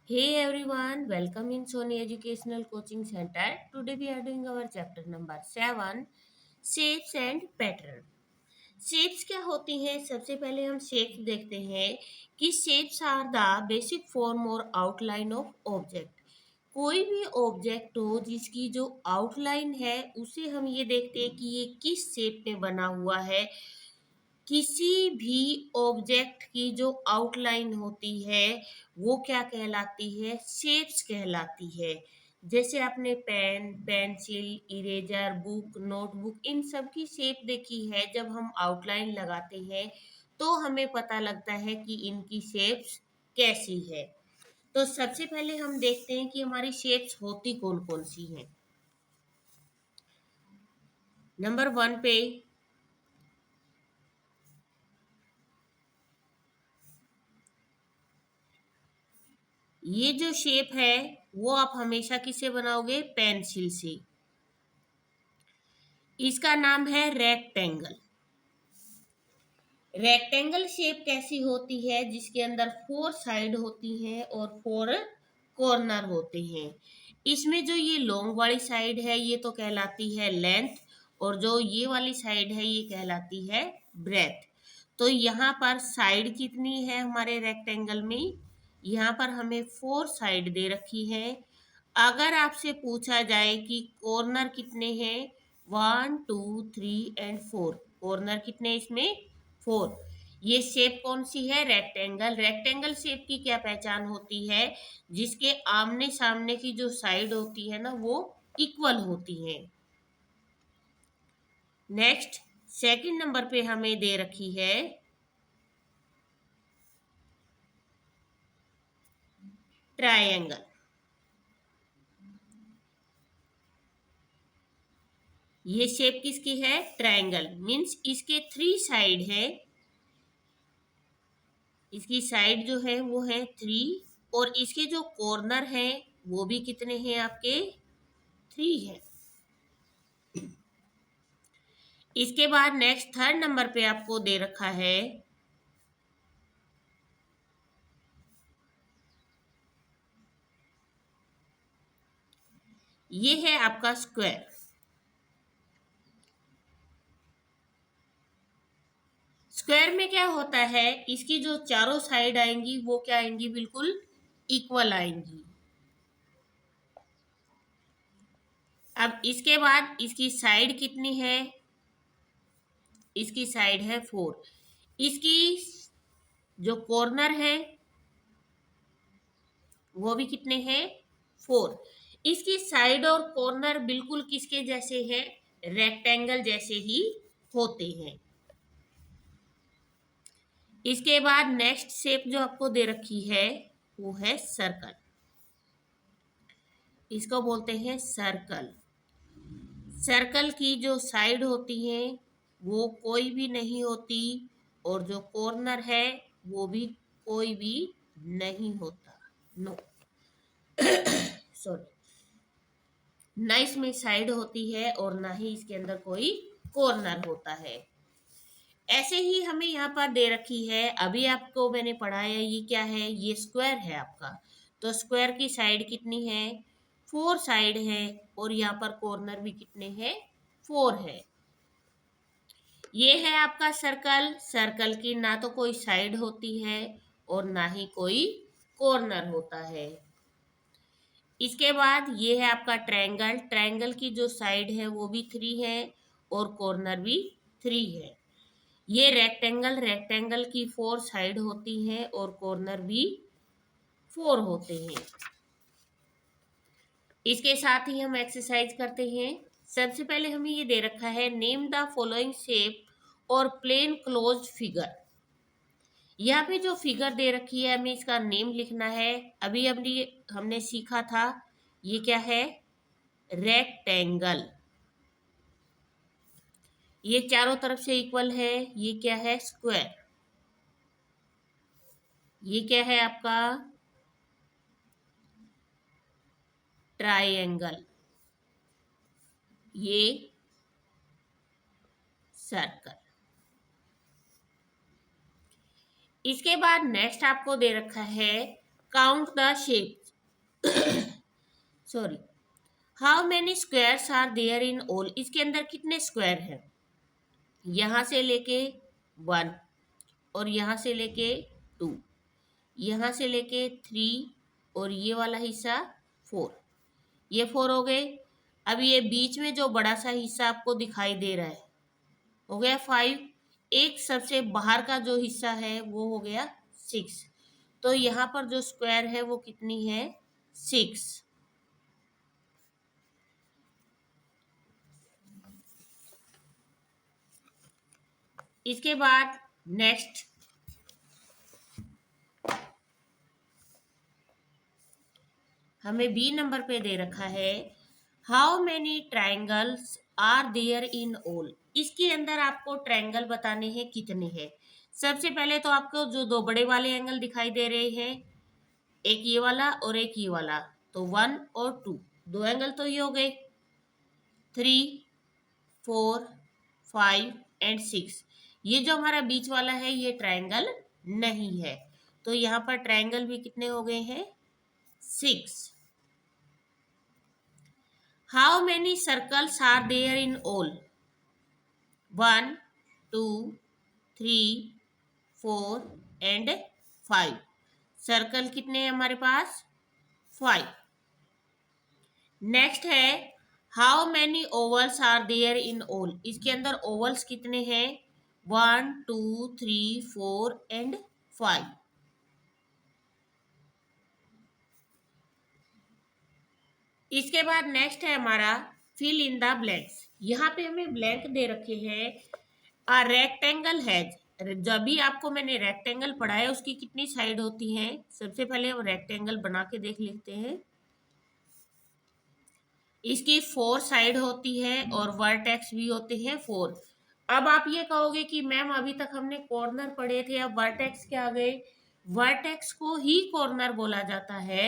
Hey everyone, welcome in Sony Educational Coaching Center. Today we are doing our chapter number 7, Shapes and Pattern. Shapes क्या होती हैं? सबसे पहले हम shapes देखते हैं कि shapes are the basic form और आउटलाइन ऑफ ऑब्जेक्ट। कोई भी ऑब्जेक्ट हो जिसकी जो आउटलाइन है उसे हम ये देखते हैं कि ये किस शेप में बना हुआ है। किसी भी ऑब्जेक्ट की जो आउटलाइन होती है वो क्या कहलाती है? शेप्स कहलाती है। जैसे आपने pen, pencil, eraser, book, notebook इन सब की शेप देखी है। जब हम आउटलाइन लगाते हैं तो हमें पता लगता है कि इनकी शेप्स कैसी है। तो सबसे पहले हम देखते हैं कि हमारी शेप्स होती कौन कौन सी हैं। नंबर 1 पे ये जो शेप है वो आप हमेशा किससे बनाओगे? पेंसिल से। इसका नाम है रेक्टेंगल। रेक्टेंगल शेप कैसी होती है? जिसके अंदर 4 साइड होती हैं और 4 कॉर्नर होते हैं। इसमें जो ये लॉन्ग वाली साइड है ये तो कहलाती है लेंथ, और जो ये वाली साइड है ये कहलाती है ब्रेथ। तो यहाँ पर साइड कितनी है हमारे रेक्टेंगल में? यहाँ पर हमें 4 साइड दे रखी है। अगर आपसे पूछा जाए कि कॉर्नर कितने हैं, 1 2 3 एंड 4, कॉर्नर कितने इसमें? 4। ये शेप कौन सी है? रेक्टेंगल। रेक्टेंगल शेप की क्या पहचान होती है? जिसके आमने सामने की जो साइड होती है ना वो इक्वल होती है। नेक्स्ट, सेकंड नंबर पे हमें दे रखी है ट्रायंगल। ये शेप किसकी है? ट्रायंगल। मीन्स इसके 3 साइड है। इसकी साइड जो है वो है 3, और इसके जो कॉर्नर हैं वो भी कितने हैं आपके? 3 है। इसके बाद नेक्स्ट थर्ड नंबर पे आपको दे रखा है ये है आपका स्क्वायर। स्क्वायर में क्या होता है? इसकी जो चारों साइड आएंगी वो क्या आएंगी? बिल्कुल इक्वल आएंगी। अब इसके बाद इसकी साइड कितनी है? इसकी साइड है 4। इसकी जो कॉर्नर है वो भी कितने हैं? 4। इसकी साइड और कॉर्नर बिल्कुल किसके जैसे हैं? रेक्टेंगल जैसे ही होते हैं। इसके बाद नेक्स्ट शेप जो आपको दे रखी है वो है सर्कल। इसको बोलते हैं सर्कल। सर्कल की जो साइड होती है वो कोई भी नहीं होती, और जो कॉर्नर है वो भी कोई भी नहीं होता। नो, सॉरी, ना इसमें साइड होती है और ना ही इसके अंदर कोई कॉर्नर होता है। ऐसे ही हमें यहाँ पर दे रखी है, अभी आपको मैंने पढ़ाया, ये क्या है? ये स्क्वायर है आपका। तो स्क्वायर की साइड कितनी है? 4 साइड है, और यहाँ पर कॉर्नर भी कितने हैं? 4 है। ये है आपका सर्कल। सर्कल की ना तो कोई साइड होती है और ना ही कोई कॉर्नर होता है। इसके बाद ये है आपका ट्रायंगल। ट्रायंगल की जो साइड है वो भी 3 है और कॉर्नर भी 3 है। ये रेक्टेंगल, रेक्टेंगल की 4 साइड होती हैं और कॉर्नर भी 4 होते हैं। इसके साथ ही हम एक्सरसाइज करते हैं। सबसे पहले हमें ये दे रखा है, नेम द फॉलोइंग शेप और प्लेन क्लोज्ड फिगर। यहाँ पे जो फिगर दे रखी है हमें इसका नेम लिखना है। अभी अभी हमने सीखा था ये क्या है? रेक्टेंगल। ये चारों तरफ से इक्वल है। ये क्या है? स्क्वायर। ये क्या है आपका? ट्रायंगल। ये सर्कल। इसके बाद नेक्स्ट आपको दे रखा है count the shape sorry how many squares are there in all, इसके अंदर कितने स्क्वायर हैं, यहां से लेके 1 और यहां से लेके 2, यहां से लेके 3 और ये वाला हिस्सा 4, ये 4 हो गए। अब ये बीच में जो बड़ा सा हिस्सा आपको दिखाई दे रहा है हो गया 5, एक सबसे बाहर का जो हिस्सा है वो हो गया 6, तो यहाँ पर जो स्क्वायर है वो कितनी है 6। इसके बाद नेक्स्ट हमें बी नंबर पे दे रखा है how many triangles are there in all, इसके अंदर आपको ट्राइंगल बताने हैं कितने हैं। सबसे पहले तो आपको जो दो बड़े वाले एंगल दिखाई दे रहे हैं, एक ये वाला और एक ये वाला, तो 1 और 2, दो एंगल तो ये हो गए। 3 4 5 एंड 6, ये जो हमारा बीच वाला है ये ट्राइंगल नहीं है, तो यहाँ पर ट्राइंगल भी कितने हो गए हैं 6। How many circles are there in all, 1 2 3 4 and 5, circle कितने हैं हमारे पास 5। नेक्स्ट है how many ovals are there in all, इसके अंदर ओवल्स कितने हैं 1 2 3 4 एंड 5। इसके बाद नेक्स्ट है हमारा फिल इन द ब्लैंक्स, यहाँ पे हमें ब्लैंक दे रखे हैं आ रेक्टेंगल हैज, जब भी आपको मैंने रेक्टेंगल पढ़ाया उसकी कितनी साइड होती हैं, सबसे पहले हम रेक्टेंगल बना के देख लेते हैं। इसकी 4 साइड होती है और वर्टेक्स भी होते हैं 4। अब आप ये कहोगे कि मैम अभी तक हमने कॉर्नर पढ़े थे, अब वर्टेक्स क्या आ गए, वर्टेक्स को ही कॉर्नर बोला जाता है।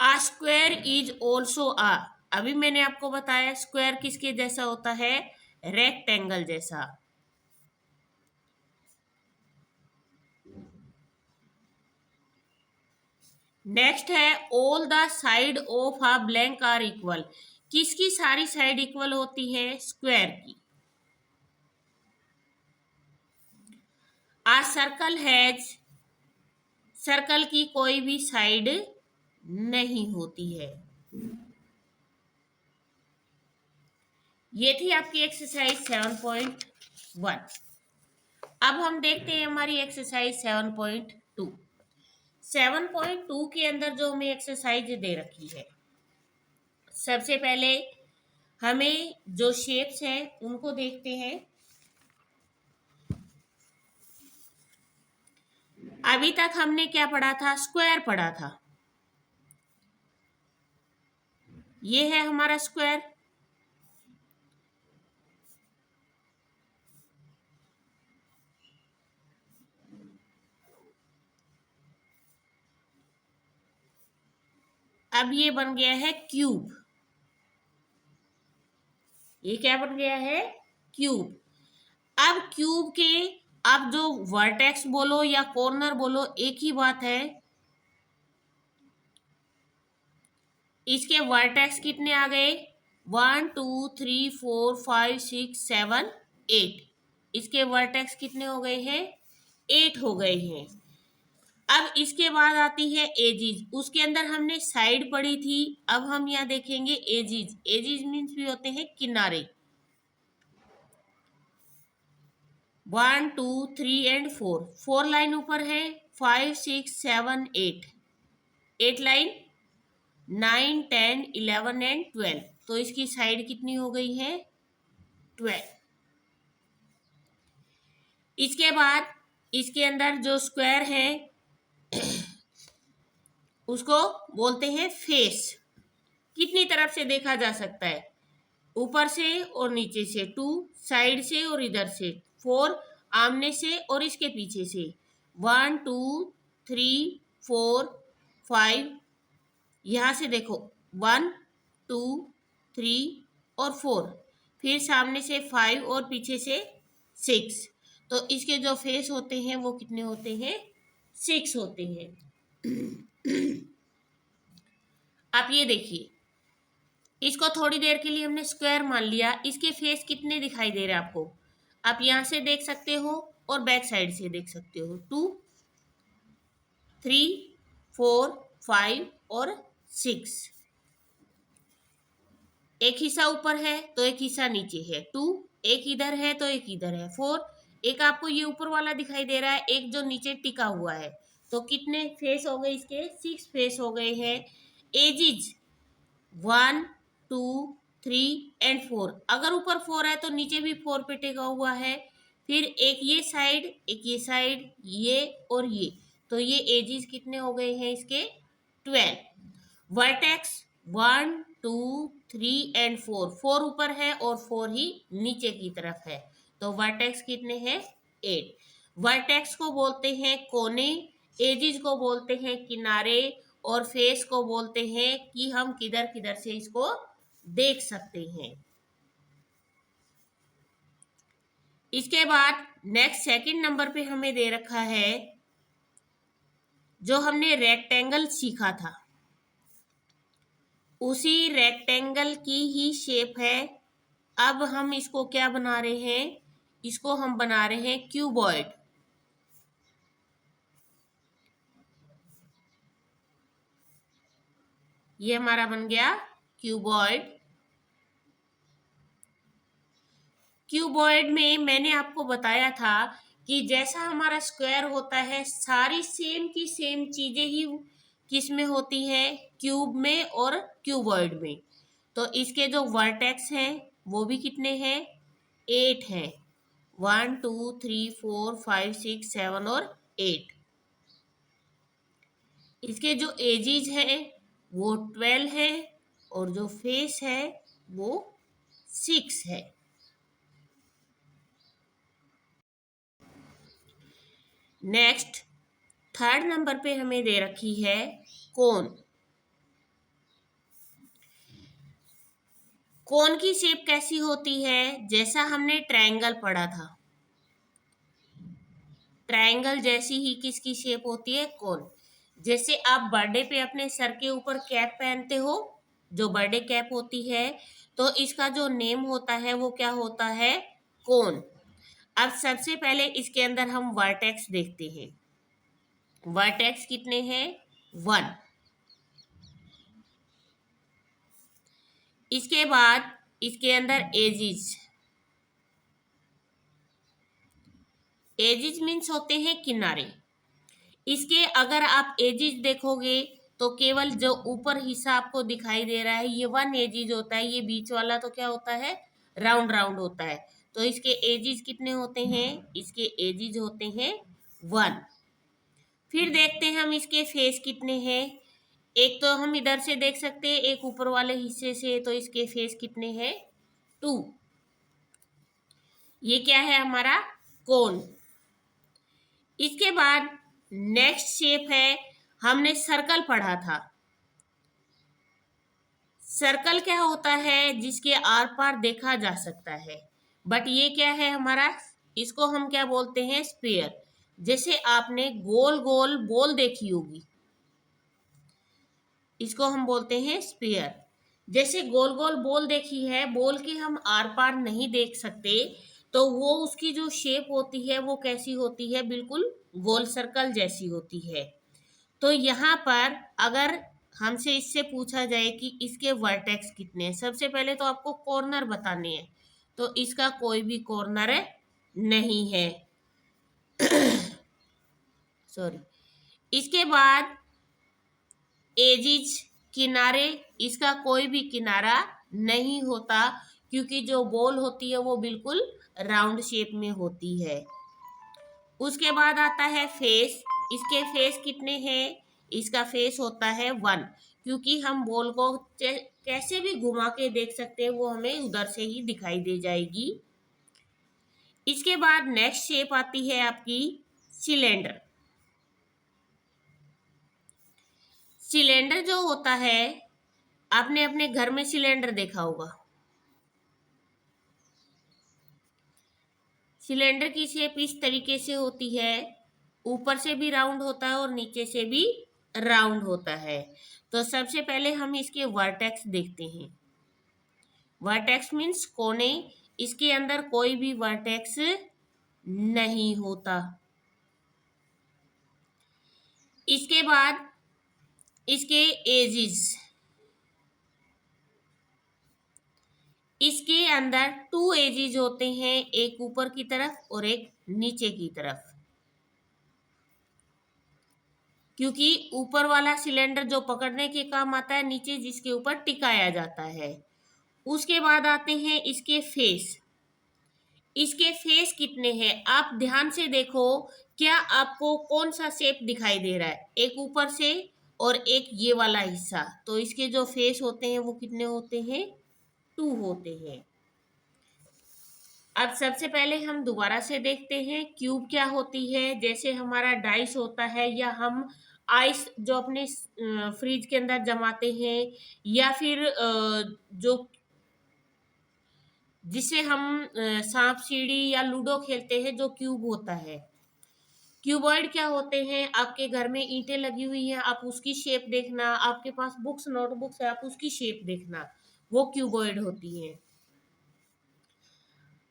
आ स्क्वायर इज ऑल्सो आ, अभी मैंने आपको बताया स्क्वायर किसके जैसा होता है, रेक्टेंगल जैसा। नेक्स्ट है all the side of a blank are equal, किसकी सारी साइड इक्वल होती है, स्क्वायर की। आ सर्कल हैज, सर्कल की कोई भी साइड नहीं होती है। ये थी आपकी एक्सरसाइज 7.1। अब हम देखते हैं हमारी एक्सरसाइज 7.2। 7.2 के अंदर जो हमें एक्सरसाइज दे रखी है, सबसे पहले हमें जो शेप्स हैं उनको देखते हैं। अभी तक हमने क्या पढ़ा था, स्क्वायर पढ़ा था, ये है हमारा स्क्वायर। अब ये बन गया है क्यूब, ये क्या बन गया है क्यूब। अब क्यूब के अब जो वर्टेक्स बोलो या कॉर्नर बोलो एक ही बात है, इसके वर्टेक्स कितने आ गए 1 2 3 4 5 6 7 8, इसके वर्टेक्स कितने हो गए हैं 8 हो गए हैं। अब इसके बाद आती है एजिज, उसके अंदर हमने साइड पढ़ी थी, अब हम यहाँ देखेंगे एजिज। एजिज मीन्स भी होते हैं किनारे, 1 2 3 एंड 4, 4 लाइन ऊपर है, 5 6 7 8, 8 लाइन 9 10 11 एंड 12, तो इसकी साइड कितनी हो गई है 12। इसके बाद इसके अंदर जो स्क्वायर है उसको बोलते हैं फेस, कितनी तरफ से देखा जा सकता है, ऊपर से और नीचे से, 2 साइड से और इधर से, 4 आमने से और इसके पीछे से, 1 2 3 4 5, यहाँ से देखो 1 2 3 और 4, फिर सामने से 5 और पीछे से 6, तो इसके जो फेस होते हैं वो कितने होते हैं 6 होते हैं। आप ये देखिए, इसको थोड़ी देर के लिए हमने स्क्वायर मान लिया। इसके फेस कितने दिखाई दे रहे हैं आपको? आप यहां से देख सकते हो और बैक साइड से देख सकते हो। 2, 3, 4, 5 और 6। एक हिस्सा ऊपर है तो एक हिस्सा नीचे है। 2, एक इधर है तो एक इधर है। 4, एक आपको ये ऊपर वाला दिखाई दे रहा है, एक जो नीचे टिका हुआ है। तो कितने फेस हो गए इसके? 6 फेस हो गए हैं। Edges 1, 2, 3 and 4। अगर ऊपर 4 है तो नीचे भी 4 पे टिका हुआ है। फिर एक ये साइड, एक ये साइड, ये और ये। तो ये एजिज कितने हो गए हैं इसके? 12। Vertex 1, 2, 3 and 4। 4 ऊपर है और 4 ही नीचे की तरफ है। तो वर्टेक्स कितने हैं? 8। वर्टेक्स को बोलते हैं कोने, एजिज को बोलते हैं किनारे, और फेस को बोलते हैं कि हम किधर किधर से इसको देख सकते हैं। इसके बाद नेक्स्ट सेकंड नंबर पे हमें दे रखा है, जो हमने रेक्टेंगल सीखा था उसी रेक्टेंगल की ही शेप है। अब हम इसको क्या बना रहे हैं? इसको हम बना रहे हैं क्यूबॉइड। ये हमारा बन गया क्यूबॉइड। क्यूबॉइड में मैंने आपको बताया था कि जैसा हमारा स्क्वायर होता है, सारी सेम की सेम चीजें ही किस में होती हैं? क्यूब में और क्यूबॉइड में। तो इसके जो वर्टेक्स हैं वो भी कितने हैं? 8 हैं। 1, 2, 3, 4, 5, 6, 7 और 8। इसके जो एजिज है वो 12 है और जो फेस है वो 6 है। नेक्स्ट थर्ड नंबर पे हमें दे रखी है कोन। कोन की शेप कैसी होती है? जैसा हमने ट्रायंगल पढ़ा था, ट्रायंगल जैसी ही किसकी शेप होती है? कोन। जैसे आप बर्थडे पे अपने सर के ऊपर कैप पहनते हो, जो बर्थडे कैप होती है, तो इसका जो नेम होता है वो क्या होता है? कोन। अब सबसे पहले इसके अंदर हम वर्टेक्स देखते हैं। वर्टेक्स कितने हैं? 1। इसके बाद इसके अंदर एजिज। एजिज मीन्स होते हैं किनारे। इसके अगर आप एजिज देखोगे तो केवल जो ऊपर हिस्सा आपको दिखाई दे रहा है ये 1 एजिज होता है। ये बीच वाला तो क्या होता है? राउंड राउंड होता है। तो इसके एजिज कितने होते हैं? इसके एजिज होते हैं 1। फिर देखते हैं हम इसके फेस कितने हैं। एक तो हम इधर से देख सकते हैं, एक ऊपर वाले हिस्से से। तो इसके फेस कितने हैं? 2। ये क्या है? हमारा कोन। इसके बाद नेक्स्ट शेप है, हमने सर्कल पढ़ा था। सर्कल क्या होता है? जिसके आर पार देखा जा सकता है। बट ये क्या है हमारा? इसको हम क्या बोलते हैं? स्फीयर। जैसे आपने गोल गोल बॉल देखी होगी, इसको हम बोलते हैं स्फीयर। जैसे गोल गोल बॉल देखी है, बॉल के हम आर पार नहीं देख सकते, तो वो उसकी जो शेप होती है वो कैसी होती है? बिल्कुल गोल सर्कल जैसी होती है। तो यहाँ पर अगर हमसे इससे पूछा जाए कि इसके वर्टेक्स कितने हैं, सबसे पहले तो आपको कॉर्नर बताने हैं। तो इसका कोई भी कॉर्नर नहीं है। सॉरी। इसके बाद एजिज, किनारे, इसका कोई भी किनारा नहीं होता, क्योंकि जो बॉल होती है वो बिल्कुल राउंड शेप में होती है। उसके बाद आता है फेस। इसके फेस कितने हैं? इसका फेस होता है 1, क्योंकि हम बॉल को कैसे भी घुमा के देख सकते हैं, वो हमें उधर से ही दिखाई दे जाएगी। इसके बाद नेक्स्ट शेप आती है आपकी सिलेंडर। सिलेंडर जो होता है, आपने अपने घर में सिलेंडर देखा होगा। सिलेंडर की शेप इस तरीके से होती है। ऊपर से भी राउंड होता है और नीचे से भी राउंड होता है। तो सबसे पहले हम इसके वर्टेक्स देखते हैं। वर्टेक्स मीन्स कोने, इसके अंदर कोई भी वर्टेक्स नहीं होता। इसके बाद इसके एजिस, इसके अंदर 2 एजिज होते हैं, एक ऊपर की तरफ और एक नीचे की तरफ, क्योंकि ऊपर वाला सिलेंडर जो पकड़ने के काम आता है, नीचे जिसके ऊपर टिकाया जाता है। उसके बाद आते हैं इसके फेस। इसके फेस कितने हैं आप ध्यान से देखो, क्या आपको कौन सा शेप दिखाई दे रहा है, एक ऊपर से और एक ये वाला हिस्सा। तो इसके जो फेस होते हैं वो कितने होते हैं, 2 होते हैं। अब सबसे पहले हम दोबारा से देखते हैं क्यूब क्या होती है। जैसे हमारा डाइस होता है, या हम आइस जो अपने फ्रिज के अंदर जमाते हैं, या फिर जो जिसे हम सांप सीढ़ी या लूडो खेलते हैं, जो क्यूब होता है। क्यूबॉइड क्या होते हैं, आपके घर में ईंटें लगी हुई हैं, आप उसकी शेप देखना, आपके पास बुक्स नोटबुक्स है, आप उसकी शेप देखना, वो क्यूबॉइड होती हैं।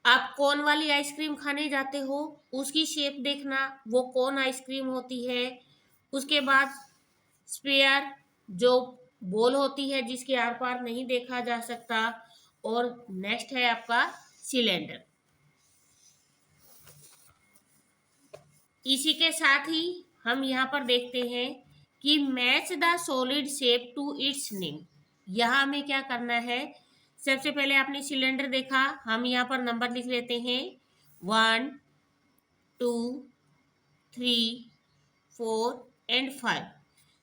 आप कोन वाली आइसक्रीम खाने जाते हो, उसकी शेप देखना, वो कोन आइसक्रीम होती है। उसके बाद स्पेयर, जो बॉल होती है जिसके आर पार नहीं देखा जा सकता। और नेक्स्ट है आपका सिलेंडर। इसी के साथ ही हम यहाँ पर देखते हैं कि match the solid shape to its name. यहाँ हमें क्या करना है, सबसे पहले आपने सिलेंडर देखा, हम यहाँ पर नंबर लिख लेते हैं 1 2 3 4 एंड 5।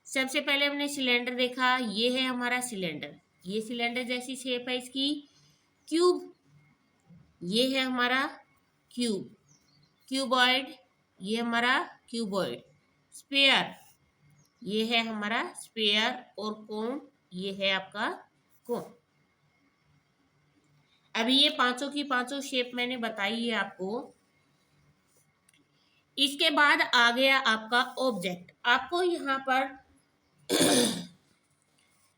सबसे पहले हमने सिलेंडर देखा, ये है हमारा सिलेंडर, ये सिलेंडर जैसी शेप है इसकी। क्यूब, ये है हमारा क्यूब, क्यूबॉइड, ये हमारा क्यूबॉइड। स्पेयर, ये है हमारा स्पेयर। और कोन, ये है आपका कोन। अभी ये पांचों की पांचों शेप मैंने बताई है आपको। इसके बाद आ गया आपका ऑब्जेक्ट। आपको यहाँ पर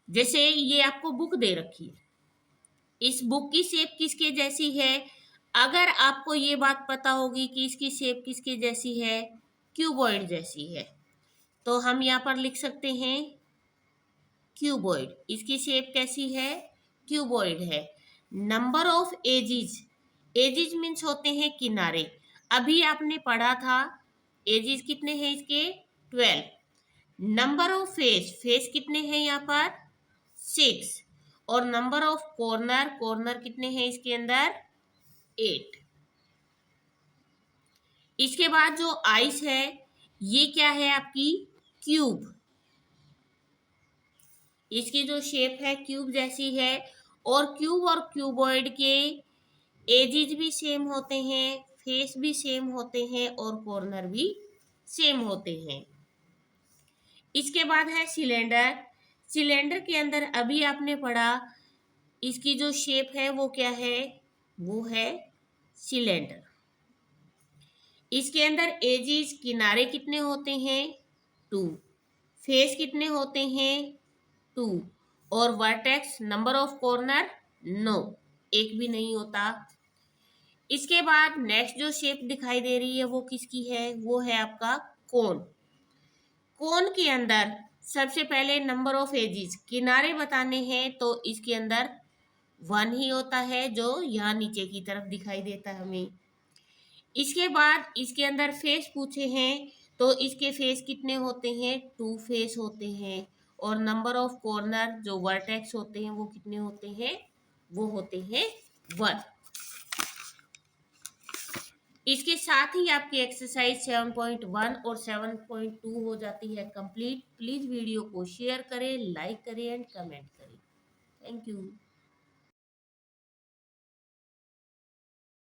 जैसे ये आपको बुक दे रखी है, इस बुक की शेप किसके जैसी है, अगर आपको ये बात पता होगी कि इसकी शेप किसके जैसी है, क्यूबॉइड जैसी है, तो हम यहाँ पर लिख सकते हैं क्यूबॉइड। इसकी शेप कैसी है, क्यूबॉइड है। Number of edges, edges means होते हैं किनारे। अभी आपने पढ़ा था एजिज कितने हैं इसके, 12। नंबर ऑफ फेस, फेस कितने हैं यहाँ पर, 6। और नंबर ऑफ कॉर्नर, कॉर्नर कितने हैं इसके अंदर, 8। इसके बाद जो आइस है, ये क्या है आपकी, क्यूब। इसकी जो शेप है क्यूब जैसी है। और क्यूब और क्यूबॉइड के एजिज भी सेम होते हैं, फेस भी सेम होते हैं, और कॉर्नर भी सेम होते हैं। इसके बाद है सिलेंडर। सिलेंडर के अंदर अभी आपने पढ़ा, इसकी जो शेप है वो क्या है, वो है सिलेंडर। इसके अंदर एजिज, किनारे कितने होते हैं, 2। फेस कितने होते हैं, 2। और vertex, number of corner, no, एक भी नहीं होता। इसके बाद नेक्स्ट जो शेप दिखाई दे रही है वो किसकी है, वो है आपका कोन। कोन के अंदर सबसे पहले नंबर ऑफ एजिज, किनारे बताने हैं, तो इसके अंदर 1 ही होता है, जो यहाँ नीचे की तरफ दिखाई देता है हमें। इसके बाद इसके अंदर फेस पूछे हैं, तो इसके फेस कितने होते हैं, 2 फेस होते हैं। और नंबर ऑफ कॉर्नर, जो वर्टेक्स होते हैं, वो कितने होते हैं, वो होते हैं 1। इसके साथ ही आपकी एक्सरसाइज 7.1 और 7.2 हो जाती है कंप्लीट। प्लीज वीडियो को शेयर करें, लाइक करें एंड कमेंट करें। Thank you.